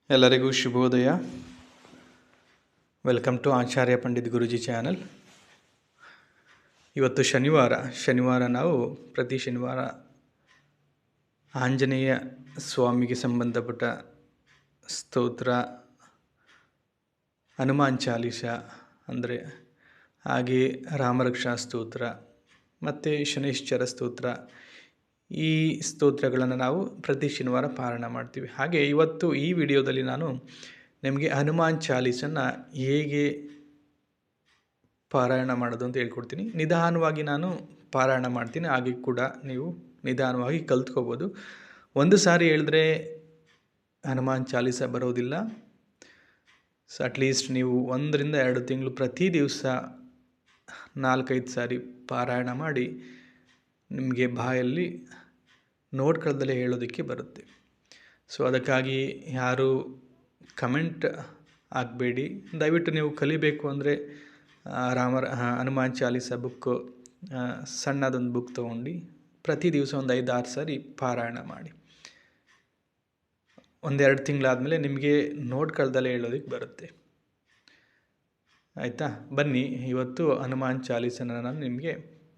ಎಲ್ಲರಿಗೂ ಶುಭೋದಯ. Welcome to Acharya Pandit Guruji channel. ಇವತ್ತು ಶನಿವಾರ ನಾವು ಪ್ರತಿ ಶನಿವಾರ ಆಂಜನೇಯ ಸ್ವಾಮಿಗೆ ಸಂಬಂಧಪಟ್ಟ ಸ್ತೋತ್ರ, ಹನುಮಾನ್ ಚಾಲೀಸ ಅಂದರೆ ಹಾಗೆ ರಾಮರಕ್ಷಾ ಸ್ತೋತ್ರ ಮತ್ತು ಶನೈಶ್ಚರ ಸ್ತೋತ್ರ, ಈ ಸ್ತೋತ್ರಗಳನ್ನು ನಾವು ಪ್ರತಿ ಶನಿವಾರ ಪಾರಾಯಣ ಮಾಡ್ತೀವಿ. ಹಾಗೆ ಇವತ್ತು ಈ ವಿಡಿಯೋದಲ್ಲಿ ನಾನು ನಿಮಗೆ ಹನುಮಾನ್ ಚಾಲೀಸನ್ನು ಹೇಗೆ ಪಾರಾಯಣ ಮಾಡೋದು ಅಂತ ಹೇಳ್ಕೊಡ್ತೀನಿ. ನಿಧಾನವಾಗಿ ನಾನು ಪಾರಾಯಣ ಮಾಡ್ತೀನಿ, ಹಾಗೆ ಕೂಡ ನೀವು ನಿಧಾನವಾಗಿ ಕಲ್ತ್ಕೋಬೋದು. ಒಂದು ಸಾರಿ ಹೇಳಿದ್ರೆ ಹನುಮಾನ್ ಚಾಲೀಸ ಬರೋದಿಲ್ಲ. ಸೊ ಅಟ್ಲೀಸ್ಟ್ ನೀವು 1-2 ತಿಂಗಳು ಪ್ರತಿ ದಿವಸ 4-5 ಸಾರಿ ಪಾರಾಯಣ ಮಾಡಿ ನಿಮಗೆ ಬಾಯಲ್ಲಿ ನೋಡ್ಕೊಳ್ಳದಲ್ಲೇ ಹೇಳೋದಕ್ಕೆ ಬರುತ್ತೆ. ಸೊ ಅದಕ್ಕಾಗಿ ಯಾರು ಕಮೆಂಟ್ ಆಗಬೇಡಿ. ದಯವಿಟ್ಟು ನೀವು ಕಲಿಬೇಕು ಅಂದರೆ ಹನುಮಾನ್ ಚಾಲೀಸ ಬುಕ್ಕು, ಸಣ್ಣದೊಂದು ಬುಕ್ ತೊಗೊಂಡು ಪ್ರತಿ ದಿವಸ 5-6 ಸಾರಿ ಪಾರಾಯಣ ಮಾಡಿ. 1-2 ತಿಂಗಳಾದಮೇಲೆ ನಿಮಗೆ ನೋಡ್ಕೊಳ್ಳದಲ್ಲೇ ಹೇಳೋದಕ್ಕೆ ಬರುತ್ತೆ. ಆಯಿತಾ? ಬನ್ನಿ, ಇವತ್ತು ಹನುಮಾನ್ ಚಾಲೀಸನ ನಾನು ನಿಮಗೆ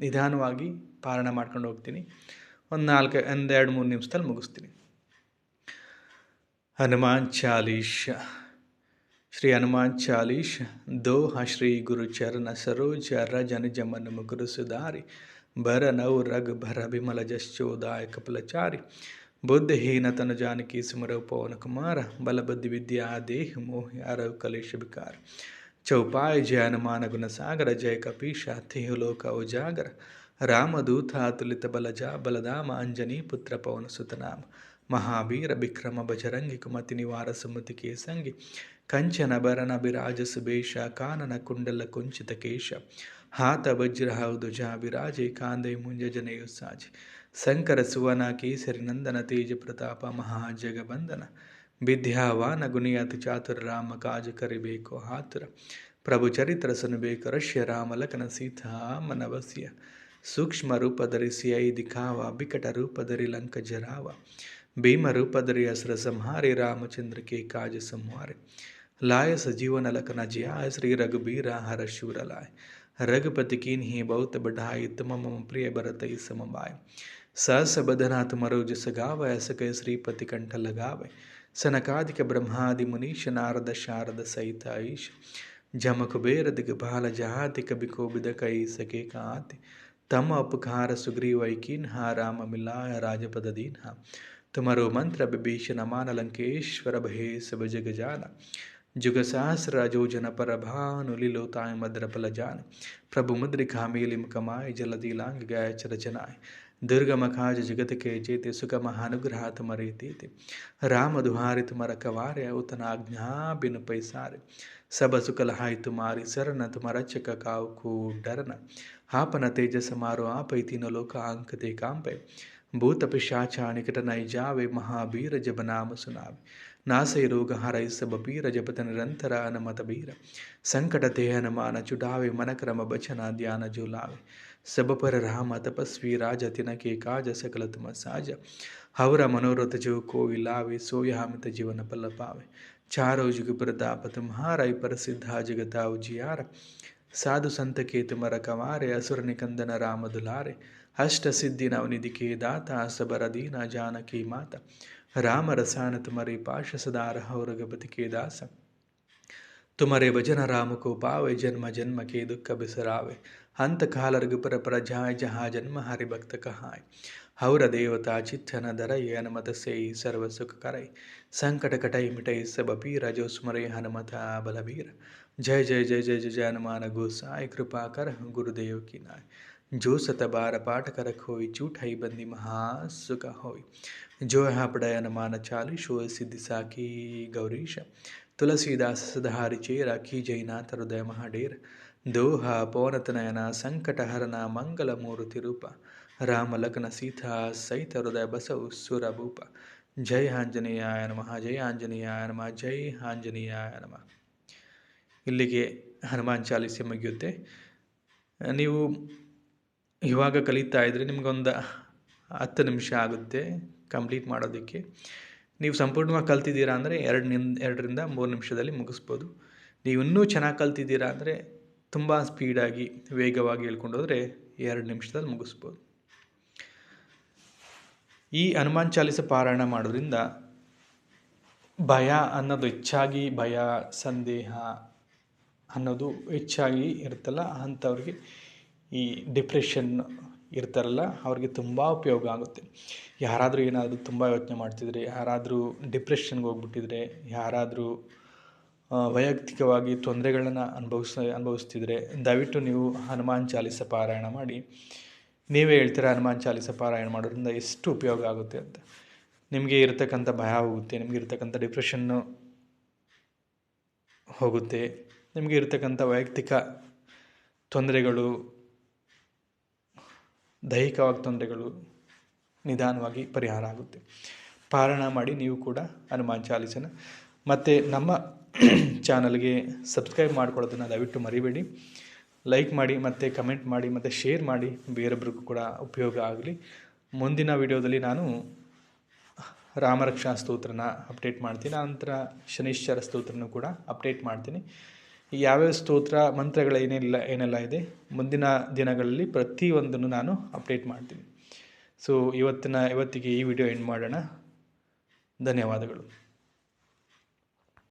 ನಿಧಾನವಾಗಿ ಪಾರಾಯಣ ಮಾಡ್ಕೊಂಡು ಹೋಗ್ತೀನಿ. 1-2-3 ನಿಮಿಷದಲ್ಲಿ ಮುಗಿಸ್ತೀನಿ. ಹನುಮಾನ್ ಚಾಲೀಸ. ಶ್ರೀ ಹನುಮಾನ್ ಚಾಲೀಸ. ದೋಹ ಶ್ರೀ ಗುರು ಚರಣ ಸರೋಜ ರಜನ ಜಮನ ಮುಗುರು ಸುಧಾರಿ ಭರ ನೌ ರಘ ಭರ ಬಿಮಲ ಜಶ್ಚೋದಾಯ ಕಪಲಚಾರಿ ಬುದ್ಧಹೀನ ತನು ಜಾನಕಿ ಸುಮರವ್ ಪವನ ಕುಮಾರ ಬಲಬುದ್ಧಿ ವಿದ್ಯಾ ದೇಹ ಮೋಹಿ ಅರವ್ ಕಲೇಶ ವಿಕಾರ ಚೌಪಾಯ ಜಯ ಹನುಮಾನ ಗುಣ ಸಾಗರ ಜಯ ಕಪೀಶ ತಿಹುಲೋಕ ಉಜಾಗರ ರಾಮದೂತ ಅತುಲಿತ ಬಲಜ ಬಲಧಾಮ ಅಂಜನಿ ಪುತ್ರ ಪವನ ಸುತನಾಮ ಮಹಾವೀರ ವಿಕ್ರಮ ಬಜರಂಗಿ ಕುಮತಿ ನಿವಾರ ಸುಮತಿ ಕೇಸಂಗಿ ಕಂಚನ ಭರಣ ಬಿರಾಜ ಸುಬೇಶ ಕಾನನ ಕುಂಡಲ ಕುಂಚಿತ ಕೇಶ ಹಾತ ವಜ್ರ ಧ್ವಜ ವಿರಾಜೆ ಕಾಂದೆ ಮುಂಜ ಜನೆಯು ಸಾಜೆ ಶಂಕರ ಸುವನ ಕೇಸರಿ ನಂದನ ತೇಜ ಪ್ರತಾಪ ಮಹಾಜಗಬಂಧನ ವಿದ್ಯಾವಾನ ಗುಣಿಯತಿ ಚಾತುರ ರಾಮ ಕಾಜ ಕರಿಬೇಕು ಹಾತುರ ಪ್ರಭು ಚರಿತ್ರ ಸುನಬೇಕು ರಶ್ಯ ರಾಮ ಲಖನ ಸೀತಾ ಮನವಸ್ಯ ಸೂಕ್ಷ್ಮ ರೂಪ ಧರಿಸಿ ದಿಖಾವ ಬಿಕಟ ರೂಪ ಧರಿ ಲಂಕ ಜರಾವ ಭೀಮ ರೂಪ ಧರಿ ಅಸುರ ಸಂಹಾರಿ ರಾಮಚಂದ್ರ के काज संहारे लाय सजीवन लखन जियाय श्री रघुबीर हर शूर लाय रघुपति कीन्ही बहुत बढ़ाई तुम मम प्रिय भरतई समभाय सहस बदना तुमरो जस गावै सकै श्रीपति कंठ लगावै सनकादिक ब्रह्मादि मुनीश नारद शारद सहित ईश जम कुबेर दिग्भाल जहाति कवि कोविद कई सके कांति तम उपकार सुग्रीव कीन्हा राम मिलाय राजपद दीन्हा तुमरो मंत्र विभीषण मान लंकेश्वर भये सब जग जाना जुग सहस्र जोजन पर भानु लीलोताय मद्र फल जान प्रभु मुद्रिका मेलिम कमाय जलधि लांग गय चरचनाय दुर्गम काज जगत के जेते सुगम अनुग्रह तुमरे तेते राम दुहारि तुम रखवारे उतना आज्ञा बिन पैसारे सब सुकल हाय तुम्हारी शरण तुम रक्षक काहू को डरना आपन तेज समारो आपै तीनों लोक अंकते कांपै भूत पिशाचा निकट नहीं जावे महावीर जब नाम सुनावे नासै रोग हरै सब पीर जपत निरंतर हनुमत बीर संकट ते हनुमान छुड़ावे मन क्रम बचन ध्यान जो लावे सब पर राम तपस्वी राजा तिनके काज सकल तुम साज हवर मनोरथ जो कोई लावे सोय हमित जीवन पल पावे चारों जुग प्रताप तुम्हारा प्रसिद्धा जगता उजियार साधु संत के तुम रखवारे असुर निकंदन राम दुलारे अष्ट सिद्धि नवनिधि के दाता सबर दीना जानकी माता राम रसायन तुम्हारे पाश सदा रहो रघुपति के दास तुम्हारे भजन राम को पावे जन्म जन्म के दुख बिसरावे अंत काल रघुपर पर जाय जहाँ जन्म हरि भक्त कहाय हौर देवता चित्तन धरय हनुमत से सर्व सुख करय संकट कटय मिटय सब पीर जो स्मरे हनुमत बलबीर जय जय जय जय जय जय हनुमान गोसाई कृपा कर गुरुदेव की नाय जो सत बार पाठ कर खोई चूठाई बंदी महासुख होई जो यहाँ पढ़ाय हनुमान चालीसो सिद्धि साकी गौरीश तुलसीदास सदाहरि चेरा की जयनाथ हृदय महाडेर दोहा पौनत नयना संकट हरना मंगल मूर्ति रूप राम लखन सीता सहित हृदय बसव सुर भूप जय आंजनेयाय नमः जय आंजनेयाय नमः जय आंजनेयाय नमः. ಇಲ್ಲಿಗೆ ಹನುಮಾನ್ ಚಾಲೀಸೆ ಮುಗಿಯುತ್ತೆ. ನೀವು ಇವಾಗ ಕಲಿತಾ ಇದ್ದರೆ ನಿಮಗೊಂದು 10 ನಿಮಿಷ ಆಗುತ್ತೆ ಕಂಪ್ಲೀಟ್ ಮಾಡೋದಕ್ಕೆ. ನೀವು ಸಂಪೂರ್ಣವಾಗಿ ಕಲ್ತಿದ್ದೀರಾ ಅಂದರೆ 2ರಿಂದ 3 ನಿಮಿಷದಲ್ಲಿ ಮುಗಿಸ್ಬೋದು. ನೀವು ಇನ್ನೂ ಚೆನ್ನಾಗಿ ಕಲ್ತಿದ್ದೀರಾ ಅಂದರೆ ತುಂಬ ಸ್ಪೀಡಾಗಿ ವೇಗವಾಗಿ ಹೇಳ್ಕೊಂಡು ಹೋದರೆ 2 ನಿಮಿಷದಲ್ಲಿ ಮುಗಿಸ್ಬೋದು. ಈ ಹನುಮಾನ್ ಚಾಲೀಸ ಪಾರಾಯಣ ಮಾಡೋದ್ರಿಂದ ಭಯ ಅನ್ನೋದು ಹೆಚ್ಚಾಗಿ ಭಯ, ಸಂದೇಹ ಅನ್ನೋದು ಹೆಚ್ಚಾಗಿ ಇರುತ್ತಲ್ಲ, ಅಂಥವ್ರಿಗೆ ಈ ಡಿಪ್ರೆಷನ್ ಇರ್ತಾರಲ್ಲ ಅವ್ರಿಗೆ ತುಂಬ ಉಪಯೋಗ ಆಗುತ್ತೆ. ಯಾರಾದರೂ ಏನಾದರೂ ತುಂಬ ಯೋಚನೆ ಮಾಡ್ತಿದ್ರೆ, ಯಾರಾದರೂ ಡಿಪ್ರೆಷನ್ಗೆ ಹೋಗ್ಬಿಟ್ಟಿದ್ರೆ, ಯಾರಾದರೂ ವೈಯಕ್ತಿಕವಾಗಿ ತೊಂದರೆಗಳನ್ನು ಅನುಭವಿಸ್ತಿದ್ರೆ ದಯವಿಟ್ಟು ನೀವು ಹನುಮಾನ್ ಚಾಲೀಸ ಪಾರಾಯಣ ಮಾಡಿ. ನೀವೇ ಹೇಳ್ತೀರಾ ಹನುಮಾನ್ ಚಾಲೀಸ ಪಾರಾಯಣ ಮಾಡೋದ್ರಿಂದ ಎಷ್ಟು ಉಪಯೋಗ ಆಗುತ್ತೆ ಅಂತ. ನಿಮಗೆ ಇರತಕ್ಕಂಥ ಭಯ ಹೋಗುತ್ತೆ, ನಿಮಗೆ ಇರತಕ್ಕಂಥ ಡಿಪ್ರೆಷನ್ನು ಹೋಗುತ್ತೆ, ನಿಮಗೆ ಇರತಕ್ಕಂಥ ವೈಯಕ್ತಿಕ ತೊಂದರೆಗಳು, ದೈಹಿಕವಾಗಿ ತೊಂದರೆಗಳು ನಿಧಾನವಾಗಿ ಪರಿಹಾರ ಆಗುತ್ತೆ. ಪಾರಾಯಣ ಮಾಡಿ ನೀವು ಕೂಡ ಹನುಮಾನ್ ಚಾಲೀಸನ. ಮತ್ತು ನಮ್ಮ ಚಾನಲ್ಗೆ ಸಬ್ಸ್ಕ್ರೈಬ್ ಮಾಡ್ಕೊಳ್ಳೋದನ್ನು ದಯವಿಟ್ಟು ಮರಿಬೇಡಿ. ಲೈಕ್ ಮಾಡಿ ಮತ್ತು ಕಮೆಂಟ್ ಮಾಡಿ ಮತ್ತು ಶೇರ್ ಮಾಡಿ, ಬೇರೊಬ್ಬರಿಗೂ ಕೂಡ ಉಪಯೋಗ ಆಗಲಿ. ಮುಂದಿನ ವಿಡಿಯೋದಲ್ಲಿ ನಾನು ರಾಮರಕ್ಷಾ ಸ್ತೋತ್ರನ ಅಪ್ಡೇಟ್ ಮಾಡ್ತೀನಿ, ನಂತರ ಶನೈಶ್ಚರ ಸ್ತೋತ್ರನೂ ಕೂಡ ಅಪ್ಡೇಟ್ ಮಾಡ್ತೀನಿ. ಯಾವ್ಯಾವ ಸ್ತೋತ್ರ ಮಂತ್ರಗಳು ಏನೆಲ್ಲ ಇದೆ ಮುಂದಿನ ದಿನಗಳಲ್ಲಿ ಪ್ರತಿಯೊಂದನ್ನು ನಾನು ಅಪ್ಡೇಟ್ ಮಾಡ್ತೀನಿ. ಸೊ ಇವತ್ತಿಗೆ ಈ ವಿಡಿಯೋ ಎಂಡ್ ಮಾಡೋಣ. ಧನ್ಯವಾದಗಳು.